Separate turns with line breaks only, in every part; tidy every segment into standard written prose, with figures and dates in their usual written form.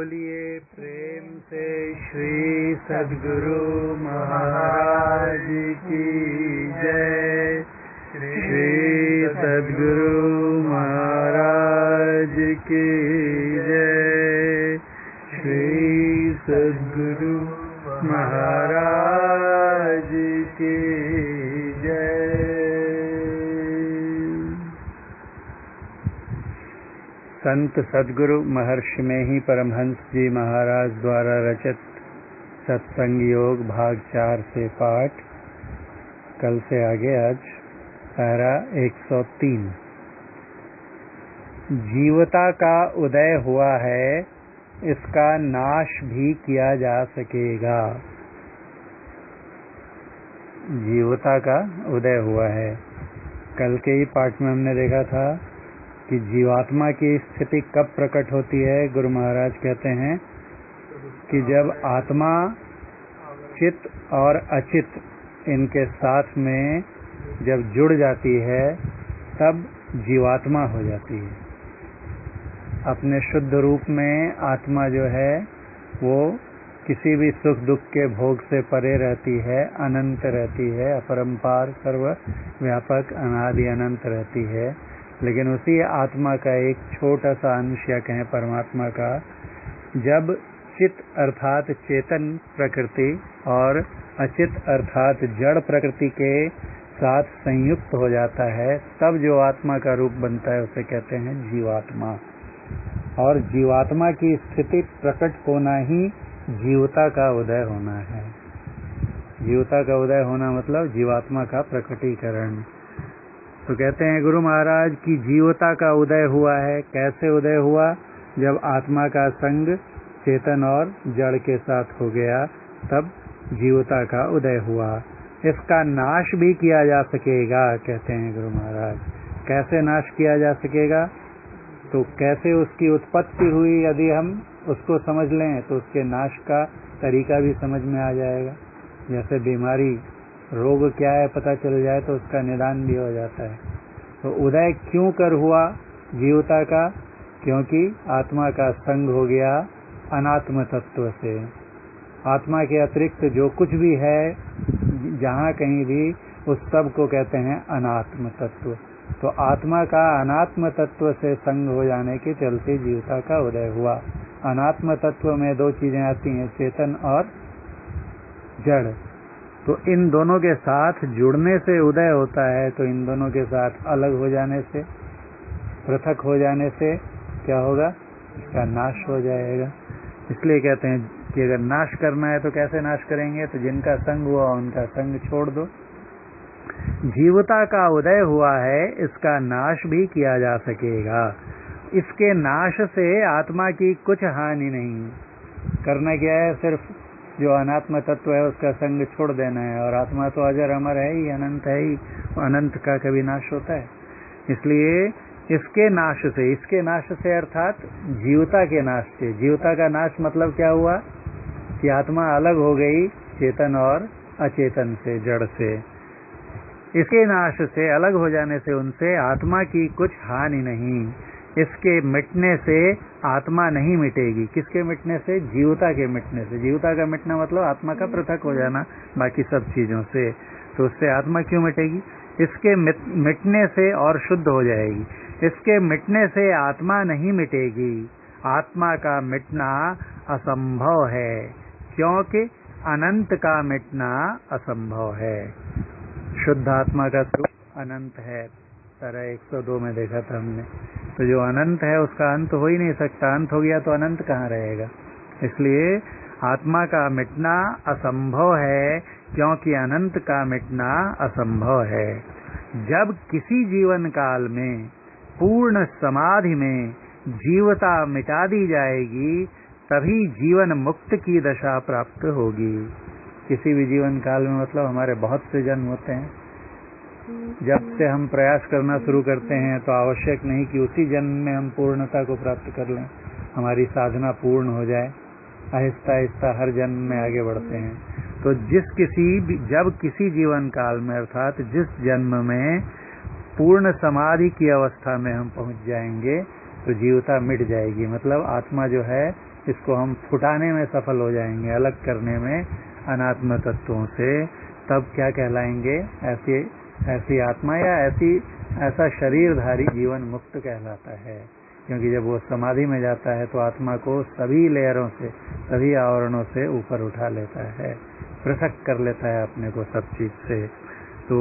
बोलिए प्रेम से श्री सद्गुरु महाराज की जय। श्री सद्गुरु महाराज की जय। श्री सद्गुरु महाराज की जय। संत सद्गुरु महर्षि में ही परमहंस जी महाराज द्वारा रचित सत्संग योग भाग 4 से पाठ। कल से आगे आज पैरा 103। जीवता का उदय हुआ है, इसका नाश भी किया जा सकेगा। जीवता का उदय हुआ है। कल के ही पाठ में हमने देखा था कि जीवात्मा की स्थिति कब प्रकट होती है। गुरु महाराज कहते हैं कि जब आत्मा चित और अचित इनके साथ में जब जुड़ जाती है तब जीवात्मा हो जाती है। अपने शुद्ध रूप में आत्मा जो है वो किसी भी सुख दुख के भोग से परे रहती है, अनंत रहती है, अपरंपार सर्व व्यापक अनादि अनंत रहती है। लेकिन उसी आत्मा का एक छोटा सा अंश या कहें परमात्मा का जब चित अर्थात चेतन प्रकृति और अचित अर्थात जड़ प्रकृति के साथ संयुक्त हो जाता है तब जो आत्मा का रूप बनता है उसे कहते हैं जीवात्मा। और जीवात्मा की स्थिति प्रकट होना ही जीवता का उदय होना है। जीवता का उदय होना मतलब जीवात्मा का प्रकटीकरण। तो कहते हैं गुरु महाराज की जीवता का उदय हुआ है। कैसे उदय हुआ? जब आत्मा का संग चेतन और जड़ के साथ हो गया तब जीवता का उदय हुआ। इसका नाश भी किया जा सकेगा, कहते हैं गुरु महाराज। कैसे नाश किया जा सकेगा? तो कैसे उसकी उत्पत्ति हुई यदि हम उसको समझ लें तो उसके नाश का तरीका भी समझ में आ जाएगा। जैसे बीमारी रोग क्या है पता चल जाए तो उसका निदान भी हो जाता है। तो उदय क्यों कर हुआ जीवता का? क्योंकि आत्मा का संग हो गया अनात्म तत्व से। आत्मा के अतिरिक्त जो कुछ भी है जहाँ कहीं भी उस सब को कहते हैं अनात्म तत्व। तो आत्मा का अनात्म तत्व से संग हो जाने के चलते जीवता का उदय हुआ। अनात्म तत्व में दो चीजें आती हैं, चेतन और जड़। तो इन दोनों के साथ जुड़ने से उदय होता है। तो इन दोनों के साथ अलग हो जाने से, पृथक हो जाने से क्या होगा? इसका नाश हो जाएगा। इसलिए कहते हैं कि अगर नाश करना है तो कैसे नाश करेंगे? तो जिनका संग हुआ उनका संग छोड़ दो। जीवता का उदय हुआ है, इसका नाश भी किया जा सकेगा। इसके नाश से आत्मा की कुछ हानि नहीं। करना क्या है? सिर्फ जो अनात्म तत्व है उसका संग छोड़ देना है। और आत्मा तो अजर अमर है ही, अनंत है ही, अनंत का कभी नाश होता है? इसलिए इसके नाश से, इसके नाश से अर्थात जीवता के नाश से। जीवता का नाश मतलब क्या हुआ? कि आत्मा अलग हो गई चेतन और अचेतन से, जड़ से। इसके नाश से, अलग हो जाने से उनसे आत्मा की कुछ हानि नहीं। इसके मिटने से आत्मा नहीं मिटेगी। किसके मिटने से? जीवता के मिटने से। जीवता का मिटना मतलब आत्मा का पृथक हो जाना बाकी सब चीजों से। तो उससे आत्मा क्यों मिटेगी? इसके मिटने से और शुद्ध हो जाएगी। इसके मिटने से आत्मा नहीं मिटेगी। आत्मा का मिटना असंभव है, क्योंकि अनंत का मिटना असंभव है। शुद्ध आत्मा का स्वरूप अनंत है। तरह 102 में देखा था हमने। तो जो अनंत है उसका अंत हो ही नहीं सकता। अंत हो गया तो अनंत कहाँ रहेगा? इसलिए आत्मा का मिटना असंभव है, क्योंकि अनंत का मिटना असंभव है। जब किसी जीवन काल में पूर्ण समाधि में जीवता मिटा दी जाएगी तभी जीवन मुक्त की दशा प्राप्त होगी। किसी भी जीवन काल में मतलब हमारे बहुत से जन्म होते हैं। जब से हम प्रयास करना शुरू करते हैं तो आवश्यक नहीं कि उसी जन्म में हम पूर्णता को प्राप्त कर लें, हमारी साधना पूर्ण हो जाए। आहिस्ता आहिस्ता हर जन्म में आगे बढ़ते हैं। तो जब किसी जीवन काल में अर्थात जिस जन्म में पूर्ण समाधि की अवस्था में हम पहुंच जाएंगे तो जीवता मिट जाएगी। मतलब आत्मा जो है इसको हम फुटाने में सफल हो जाएंगे, अलग करने में अनात्म तत्वों से, तब क्या कहलाएंगे? ऐसी आत्मा या ऐसा शरीरधारी जीवन मुक्त कहलाता है। क्योंकि जब वो समाधि में जाता है तो आत्मा को सभी लेयरों से, सभी आवरणों से ऊपर उठा लेता है, पृथक कर लेता है अपने को सब चीज से। तो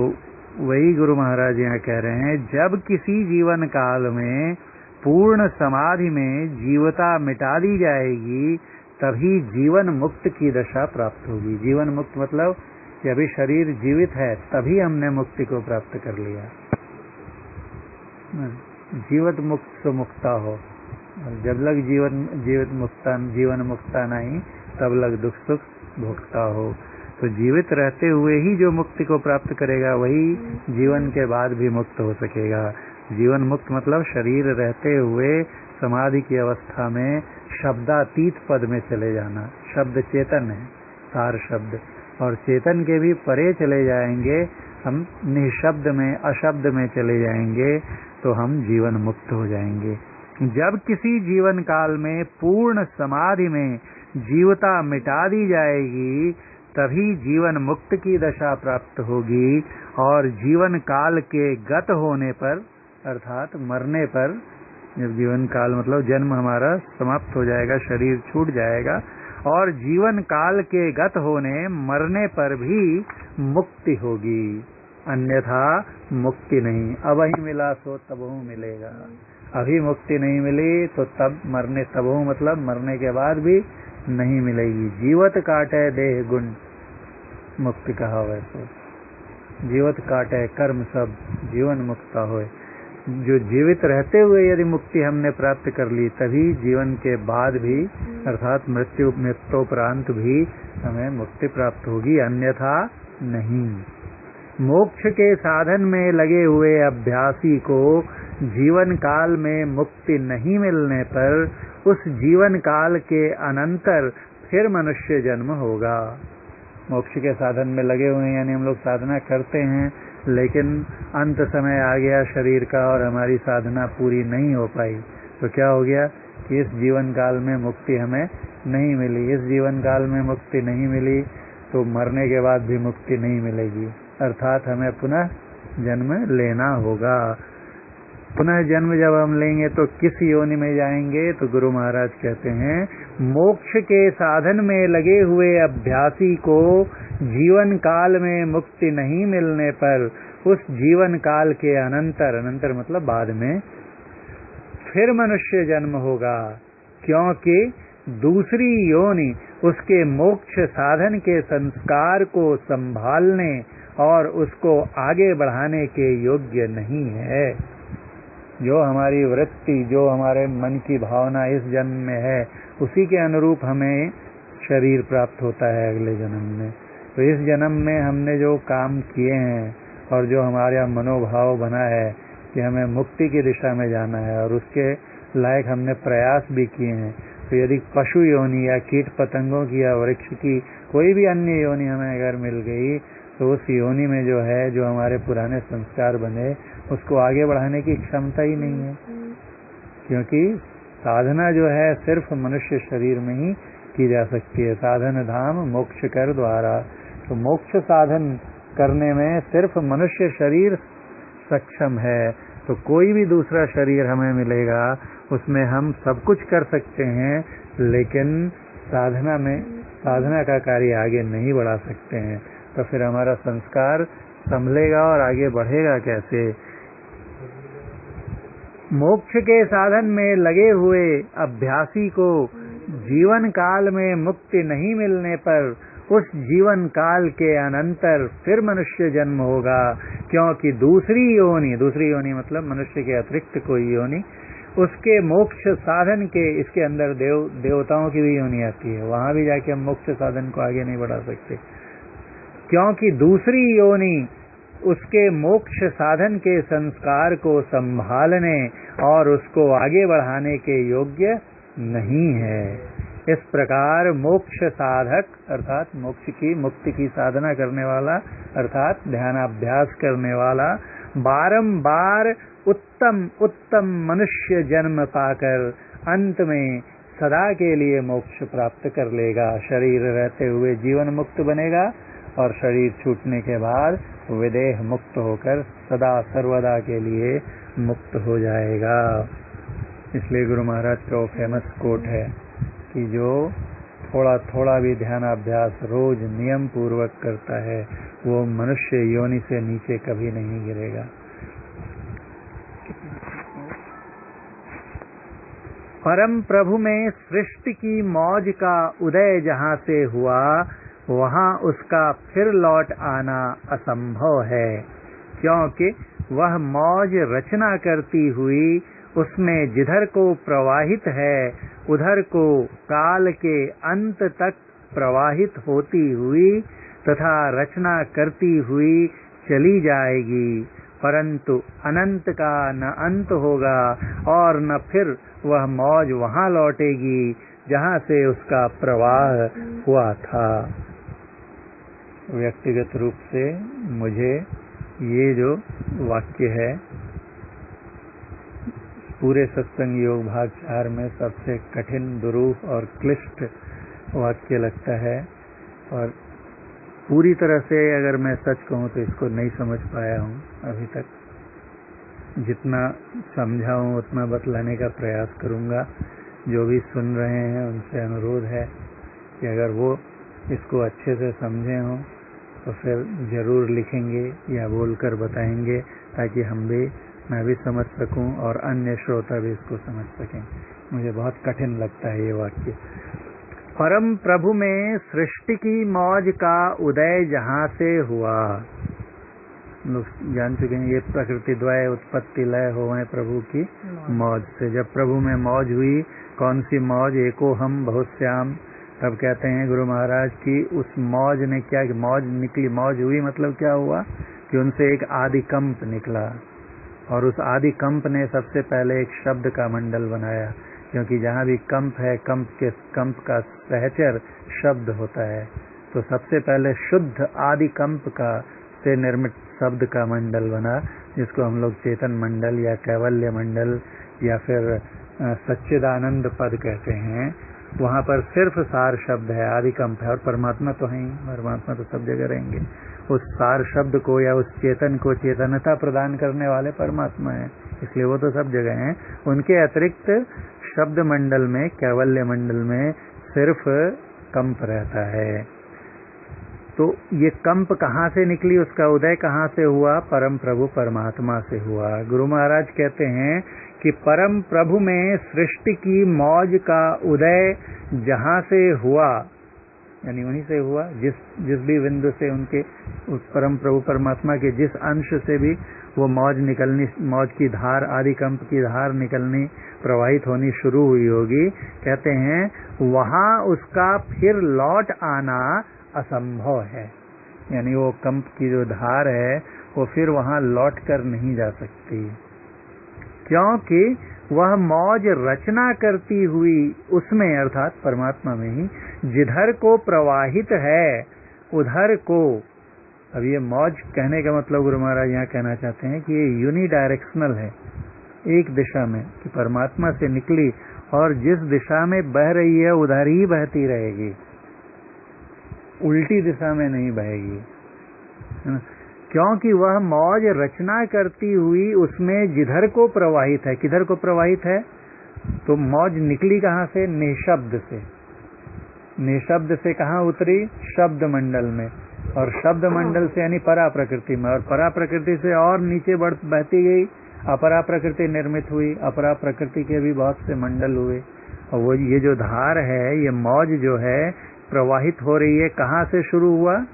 वही गुरु महाराज यहाँ कह रहे हैं, जब किसी जीवन काल में पूर्ण समाधि में जीवता मिटा दी जाएगी, तभी जीवन मुक्त की दशा प्राप्त होगी। जीवन मुक्त मतलब कि अभी शरीर जीवित है, तभी हमने मुक्ति को प्राप्त कर लिया। जीवित मुक्त तो मुक्ता हो, जब लग जीवन मुक्ता नहीं, तब लग दुख सुख भोगता हो। तो जीवित रहते हुए ही जो मुक्ति को प्राप्त करेगा, वही जीवन के बाद भी मुक्त हो सकेगा। जीवन मुक्त मतलब शरीर रहते हुए समाधि की अवस्था में शब्दातीत पद में चले जाना। शब्द चेतन है, सार शब्द, और चेतन के भी परे चले जाएंगे हम, निःशब्द में, अशब्द में चले जाएंगे, तो हम जीवन मुक्त हो जाएंगे। जब किसी जीवन काल में पूर्ण समाधि में जीवता मिटा दी जाएगी, तभी जीवन मुक्त की दशा प्राप्त होगी। और जीवन काल के गत होने पर, अर्थात मरने पर, जब जीवन काल मतलब जन्म हमारा समाप्त हो जाएगा, शरीर छूट जाएगा, और जीवन काल के गत होने, मरने पर भी मुक्ति होगी, अन्यथा मुक्ति नहीं। अब ही मिला सो तबहु मिलेगा। अभी मुक्ति नहीं मिली तो तब मरने, तबहु मतलब मरने के बाद भी नहीं मिलेगी। जीवत काटे देह गुण, मुक्ति कहा वैसे, जीवत काटे कर्म सब, जीवन मुक्ता होए। जो जीवित रहते हुए यदि मुक्ति हमने प्राप्त कर ली, तभी जीवन के बाद भी, अर्थात मृत्योपरांत भी हमें मुक्ति प्राप्त होगी, अन्यथा नहीं। मोक्ष के साधन में लगे हुए अभ्यासी को जीवन काल में मुक्ति नहीं मिलने पर उस जीवन काल के अनंतर फिर मनुष्य जन्म होगा। मोक्ष के साधन में लगे हुए हैं, यानी हम लोग साधना करते हैं, लेकिन अंत समय आ गया शरीर का और हमारी साधना पूरी नहीं हो पाई, तो क्या हो गया कि इस जीवन काल में मुक्ति हमें नहीं मिली। इस जीवन काल में मुक्ति नहीं मिली तो मरने के बाद भी मुक्ति नहीं मिलेगी, अर्थात हमें पुनः जन्म लेना होगा। पुनः जन्म जब हम लेंगे तो किस योनि में जाएंगे? तो गुरु महाराज कहते हैं, मोक्ष के साधन में लगे हुए अभ्यासी को जीवन काल में मुक्ति नहीं मिलने पर उस जीवन काल के अनंतर, अनंतर मतलब बाद में, फिर मनुष्य जन्म होगा, क्योंकि दूसरी योनि उसके मोक्ष साधन के संस्कार को संभालने और उसको आगे बढ़ाने के योग्य नहीं है। जो हमारी वृत्ति, जो हमारे मन की भावना इस जन्म में है, उसी के अनुरूप हमें शरीर प्राप्त होता है अगले जन्म में। तो इस जन्म में हमने जो काम किए हैं और जो हमारा मनोभाव बना है कि हमें मुक्ति की दिशा में जाना है, और उसके लायक हमने प्रयास भी किए हैं, तो यदि पशु योनि या कीट पतंगों की या वृक्ष की कोई भी अन्य योनि हमें अगर मिल गई, तो उस योनि में जो है, जो हमारे पुराने संस्कार बने, उसको आगे बढ़ाने की क्षमता ही नहीं है। क्योंकि साधना जो है सिर्फ मनुष्य शरीर में ही की जा सकती है। साधन धाम मोक्ष कर द्वारा, तो मोक्ष साधन करने में सिर्फ मनुष्य शरीर सक्षम है। तो कोई भी दूसरा शरीर हमें मिलेगा, उसमें हम सब कुछ कर सकते हैं, लेकिन साधना का कार्य आगे नहीं बढ़ा सकते हैं। तो फिर हमारा संस्कार संभलेगा और आगे बढ़ेगा कैसे? मोक्ष के साधन में लगे हुए अभ्यासी को जीवन काल में मुक्ति नहीं मिलने पर उस जीवन काल के अनंतर फिर मनुष्य जन्म होगा, क्योंकि दूसरी योनि मतलब मनुष्य के अतिरिक्त कोई योनि, उसके मोक्ष साधन के, इसके अंदर देवताओं की भी योनि आती है, वहां भी जाके हम मोक्ष साधन को आगे नहीं बढ़ा सकते, क्योंकि दूसरी योनि उसके मोक्ष साधन के संस्कार को संभालने और उसको आगे बढ़ाने के योग्य नहीं है। इस प्रकार मोक्ष साधक, अर्थात मोक्ष की, मुक्ति की साधना करने वाला, अर्थात ध्यानाभ्यास करने वाला, बारंबार उत्तम उत्तम मनुष्य जन्म पाकर अंत में सदा के लिए मोक्ष प्राप्त कर लेगा। शरीर रहते हुए जीवन मुक्त बनेगा और शरीर छूटने के बाद विदेह मुक्त होकर सदा सर्वदा के लिए मुक्त हो जाएगा। इसलिए गुरु महाराज का वो फेमस कोट है कि जो थोड़ा थोड़ा भी ध्यानाभ्यास रोज नियम पूर्वक करता है वो मनुष्य योनि से नीचे कभी नहीं गिरेगा। परम प्रभु में सृष्टि की मौज का उदय जहाँ से हुआ वहाँ उसका फिर लौट आना असंभव है, क्योंकि वह मौज रचना करती हुई उसमें जिधर को प्रवाहित है उधर को काल के अंत तक प्रवाहित होती हुई तथा रचना करती हुई चली जाएगी, परंतु अनंत का न अंत होगा और न फिर वह मौज वहाँ लौटेगी जहाँ से उसका प्रवाह हुआ था। व्यक्तिगत रूप से मुझे ये जो वाक्य है पूरे सत्संग योग भाग 4 में सबसे कठिन, दुरूह और क्लिष्ट वाक्य लगता है, और पूरी तरह से अगर मैं सच कहूँ तो इसको नहीं समझ पाया हूँ अभी तक। जितना समझा हूँ उतना बतलाने का प्रयास करूँगा। जो भी सुन रहे हैं उनसे अनुरोध है कि अगर वो इसको अच्छे से समझे हों तो फिर जरूर लिखेंगे या बोलकर बताएंगे, ताकि मैं भी समझ सकूं और अन्य श्रोता भी इसको समझ सकें। मुझे बहुत कठिन लगता है ये वाक्य। परम प्रभु में सृष्टि की मौज का उदय जहाँ से हुआ, लोग जान चुके हैं ये प्रकृति द्वय उत्पत्ति लय होवें प्रभु की मौज से। जब प्रभु में मौज हुई, कौन सी मौज? एको हम बहुत श्याम। तब कहते हैं गुरु महाराज की उस मौज ने क्या, मौज निकली, मौज हुई मतलब क्या हुआ कि उनसे एक आदि कंप निकला, और उस आदि कंप ने सबसे पहले एक शब्द का मंडल बनाया, क्योंकि जहाँ भी कंप है कंप का सहचर शब्द होता है। तो सबसे पहले शुद्ध आदि कंप का से निर्मित शब्द का मंडल बना, जिसको हम लोग चेतन मंडल या कैवल्य मंडल या फिर सच्चिदानंद पद कहते हैं। वहाँ पर सिर्फ सार शब्द है, आदि कंप है, और परमात्मा तो है ही, परमात्मा तो सब जगह रहेंगे। उस सार शब्द को या उस चेतन को चेतनता प्रदान करने वाले परमात्मा है, इसलिए वो तो सब जगह हैं। उनके अतिरिक्त शब्द मंडल में, कैवल्य मंडल में सिर्फ कंप रहता है। तो ये कंप कहाँ से निकली, उसका उदय कहाँ से हुआ? परम प्रभु परमात्मा से हुआ। गुरु महाराज कहते हैं कि परम प्रभु में सृष्टि की मौज का उदय जहाँ से हुआ, यानी वहीं से हुआ, जिस भी बिंदु से उनके उस परम प्रभु परमात्मा के जिस अंश से भी वो मौज निकलनी, मौज की धार, आदि कंप की धार निकलनी, प्रवाहित होनी शुरू हुई होगी, कहते हैं वहाँ उसका फिर लौट आना असंभव है। यानी वो कंप की जो धार है वो फिर वहाँ लौट कर नहीं जा सकती, क्योंकि वह मौज रचना करती हुई उसमें, अर्थात परमात्मा में ही, जिधर को प्रवाहित है उधर को। अब ये मौज कहने का मतलब गुरु महाराज यहाँ कहना चाहते हैं कि ये यूनिडायरेक्शनल है, एक दिशा में, कि परमात्मा से निकली और जिस दिशा में बह रही है उधर ही बहती रहेगी, उल्टी दिशा में नहीं बहेगी, क्योंकि वह मौज रचना करती हुई उसमें जिधर को प्रवाहित है। किधर को प्रवाहित है? तो मौज निकली कहाँ से? निशब्द से। निशब्द से कहाँ उतरी? शब्द मंडल में, और शब्द मंडल से यानी परा प्रकृति में, और परा प्रकृति से और नीचे बहती गई, अपरा प्रकृति निर्मित हुई, अपरा प्रकृति के भी बहुत से मंडल हुए, और वो ये जो धार है, ये मौज जो है प्रवाहित हो रही है, कहाँ से शुरू हुआ?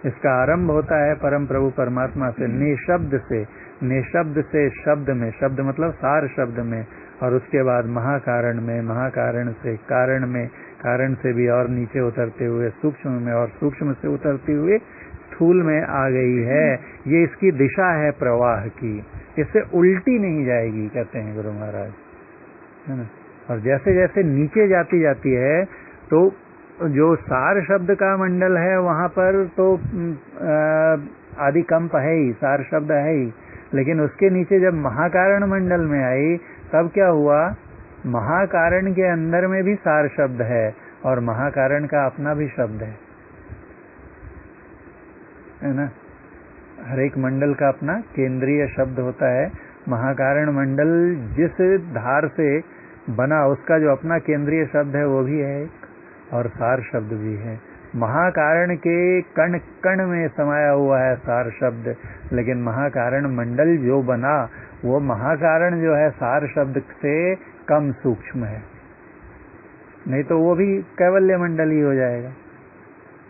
इसका आरंभ होता है परम प्रभु परमात्मा से, निशब्द से, निशब्द से शब्द में, शब्द मतलब सार शब्द में, और उसके बाद महाकारण में, महाकारण से कारण में, कारण से भी और नीचे उतरते हुए सूक्ष्म में, और सूक्ष्म से उतरती हुए स्थूल में आ गई है। ये इसकी दिशा है प्रवाह की, इससे उल्टी नहीं जाएगी, कहते हैं गुरु महाराज, है ना। और जैसे जैसे नीचे जाती है तो जो सार शब्द का मंडल है वहाँ पर तो आदि कंप है ही, सार शब्द है ही, लेकिन उसके नीचे जब महाकारण मंडल में आई तब क्या हुआ महाकारण के अंदर में भी सार शब्द है और महाकारण का अपना भी शब्द है ना। हर एक मंडल का अपना केंद्रीय शब्द होता है। महाकारण मंडल जिस धार से बना उसका जो अपना केंद्रीय शब्द है वो भी है और सार शब्द भी है। महाकारण के कण कण में समाया हुआ है सार शब्द, लेकिन महाकारण मंडल जो बना वो महाकारण जो है सार शब्द से कम सूक्ष्म है, नहीं तो वो भी कैवल्य मंडल ही हो जाएगा।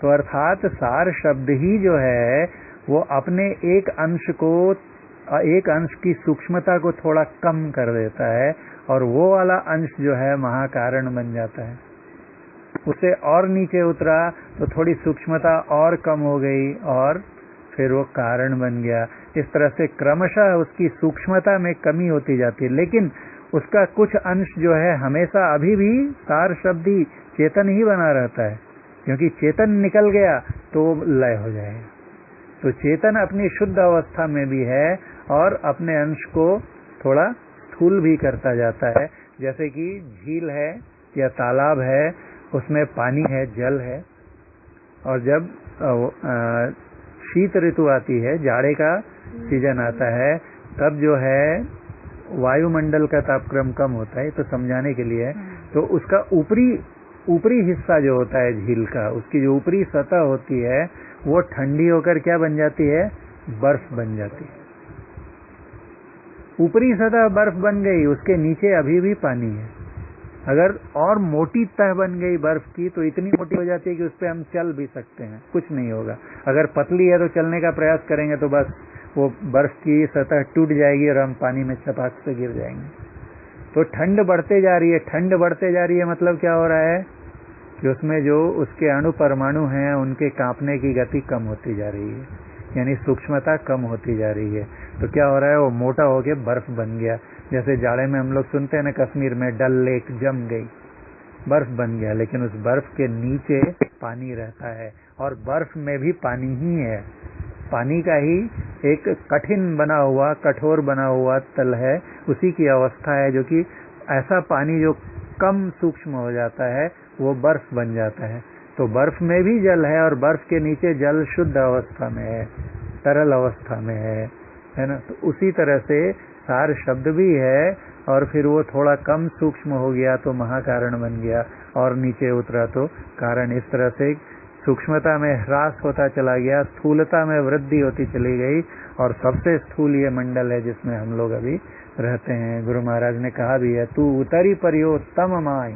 तो अर्थात सार शब्द ही जो है वो अपने एक अंश की सूक्ष्मता को थोड़ा कम कर देता है और वो वाला अंश जो है महाकारण बन जाता है। उसे और नीचे उतरा तो थोड़ी सूक्ष्मता और कम हो गई और फिर वो कारण बन गया। इस तरह से क्रमशः उसकी सूक्ष्मता में कमी होती जाती है, लेकिन उसका कुछ अंश जो है हमेशा अभी भी सार शब्द ही चेतन ही बना रहता है, क्योंकि चेतन निकल गया तो लय हो जाएगा। तो चेतन अपनी शुद्ध अवस्था में भी है और अपने अंश को थोड़ा स्थूल भी करता जाता है। जैसे कि झील है या तालाब है, उसमें पानी है, जल है, और जब शीत ऋतु आती है, जाड़े का सीजन आता है, तब जो है वायुमंडल का तापक्रम कम होता है। तो समझाने के लिए तो उसका ऊपरी हिस्सा जो होता है झील का, उसकी जो ऊपरी सतह होती है वो ठंडी होकर क्या बन जाती है? बर्फ बन जाती है। ऊपरी सतह बर्फ बन गई, उसके नीचे अभी भी पानी है। अगर और मोटी तह बन गई बर्फ की तो इतनी मोटी हो जाती है कि उस पर हम चल भी सकते हैं, कुछ नहीं होगा। अगर पतली है तो चलने का प्रयास करेंगे तो बस वो बर्फ की सतह टूट जाएगी और हम पानी में छपाक से गिर जाएंगे। तो ठंड बढ़ते जा रही है, ठंड बढ़ते जा रही है, मतलब क्या हो रहा है कि उसमें जो उसके अणु परमाणु हैं उनके कांपने की गति कम होती जा रही है, यानी सूक्ष्मता कम होती जा रही है। तो क्या हो रहा है, वो मोटा होके बर्फ बन गया। जैसे जाड़े में हम लोग सुनते हैं ना, कश्मीर में डल लेक जम गई, बर्फ बन गया, लेकिन उस बर्फ के नीचे पानी रहता है और बर्फ में भी पानी ही है। पानी का ही एक कठिन बना हुआ, कठोर बना हुआ तल है, उसी की अवस्था है, जो कि ऐसा पानी जो कम सूक्ष्म हो जाता है वो बर्फ बन जाता है। तो बर्फ में भी जल है और बर्फ के नीचे जल शुद्ध अवस्था में है, तरल अवस्था में है ना। तो उसी तरह से सार शब्द भी है और फिर वो थोड़ा कम सूक्ष्म हो गया तो महाकारण बन गया और नीचे उतरा तो कारण। इस तरह से सूक्ष्मता में ह्रास होता चला गया, स्थूलता में वृद्धि होती चली गई और सबसे स्थूल ये मंडल है जिसमें हम लोग अभी रहते हैं। गुरु महाराज ने कहा भी है, तू उतरी परियो तम माई,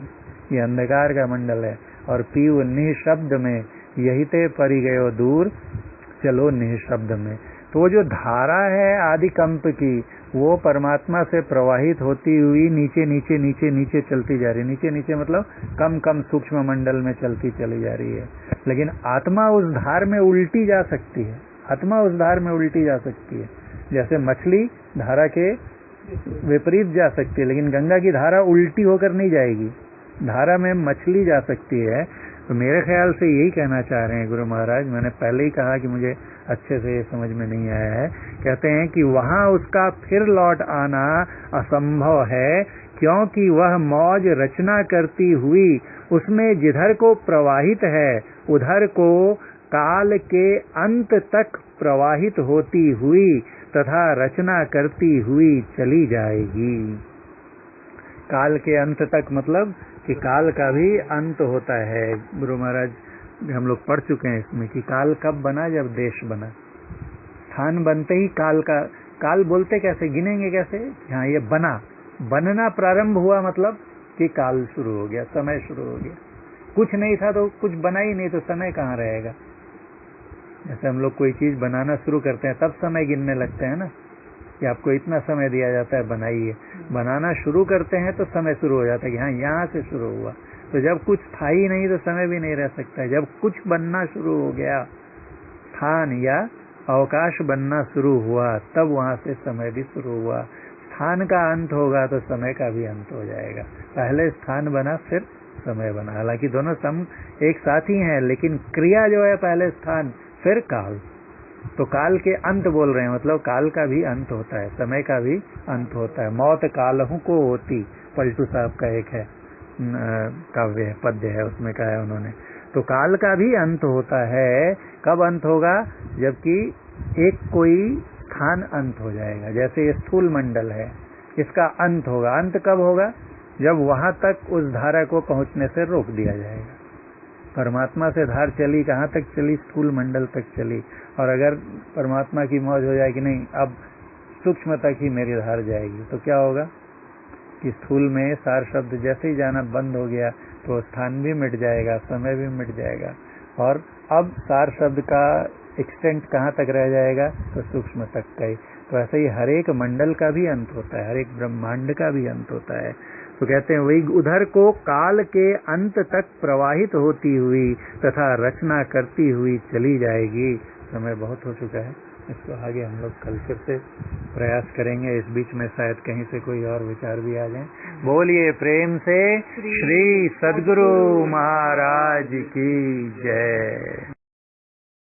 ये अंधकार का मंडल है, और पीऊ निःशब्द में, यही ते परी गयो दूर, चलो निःशब्द में। तो वो जो धारा है आदि कंप की, वो परमात्मा से प्रवाहित होती हुई नीचे नीचे नीचे नीचे चलती जा रही है। नीचे नीचे मतलब कम कम सूक्ष्म मंडल में चलती चली जा रही है। लेकिन आत्मा उस धार में उल्टी जा सकती है, आत्मा उस धार में उल्टी जा सकती है। जैसे मछली धारा के विपरीत जा सकती है, लेकिन गंगा की धारा उल्टी होकर नहीं जाएगी, धारा में मछली जा सकती है। तो मेरे ख्याल से यही कहना चाह रहे हैं गुरु महाराज। मैंने पहले ही कहा कि मुझे अच्छे से ये समझ में नहीं आया है। कहते हैं कि वहां उसका फिर लौट आना असंभव है, क्योंकि वह मौज रचना करती हुई उसमें जिधर को प्रवाहित है उधर को काल के अंत तक प्रवाहित होती हुई तथा रचना करती हुई चली जाएगी। काल के अंत तक मतलब कि काल का भी अंत होता है। गुरु महाराज हम लोग पढ़ चुके हैं इसमें कि काल कब बना, जब देश बना। स्थान बनते ही काल का, काल बोलते कैसे, गिनेंगे कैसे? हाँ, ये बना, बनना प्रारंभ हुआ मतलब कि काल शुरू हो गया, समय शुरू हो गया। कुछ नहीं था तो कुछ बना ही नहीं तो समय कहाँ रहेगा। जैसे हम लोग कोई चीज बनाना शुरू करते हैं तब समय गिनने लगते हैं ना, कि आपको इतना समय दिया जाता है, बनाइए। बनाना शुरू करते हैं तो समय शुरू हो जाता है कि हाँ यहाँ से शुरू हुआ। तो जब कुछ था ही नहीं तो समय भी नहीं रह सकता है। जब कुछ बनना शुरू हो गया, स्थान या अवकाश बनना शुरू हुआ, तब वहां से समय भी शुरू हुआ। स्थान का अंत होगा तो समय का भी अंत हो जाएगा। पहले स्थान बना फिर समय बना। हालांकि दोनों सम एक साथ ही हैं, लेकिन क्रिया जो है पहले स्थान फिर काल, तो काल के अंत बोल रहे हैं, मतलब काल का भी अंत होता है, समय का भी अंत होता है। मौत कालहू को होती, पलटू साहब का एक है काव्य है, पद्य है, उसमें कहा है उन्होंने। तो काल का भी अंत होता है। कब अंत होगा? जबकि एक कोई स्थान अंत हो जाएगा। जैसे ये स्थूल मंडल है, इसका अंत होगा। अंत कब होगा? जब वहां तक उस धारा को पहुंचने से रोक दिया जाएगा। परमात्मा से धार चली, कहाँ तक चली? स्थूल मंडल तक चली। और अगर परमात्मा की मौज हो जाए कि नहीं, अब सूक्ष्म तक ही मेरी धार जाएगी, तो क्या होगा कि स्थूल में सार शब्द जैसे ही जाना बंद हो गया तो स्थान भी मिट जाएगा, समय भी मिट जाएगा, और अब सार शब्द का एक्सटेंट कहाँ तक रह जाएगा? तो सूक्ष्म तक का ही। तो ऐसे ही हर एक मंडल का भी अंत होता है, हर एक ब्रह्मांड का भी अंत होता है। तो कहते हैं वही उधर को काल के अंत तक प्रवाहित होती हुई तथा रचना करती हुई चली जाएगी। समय बहुत हो चुका है, इसको आगे हम लोग कल फिर से प्रयास करेंगे। इस बीच में शायद कहीं से कोई और विचार भी आ जाए। बोलिए प्रेम से श्री सद्गुरु महाराज की जय।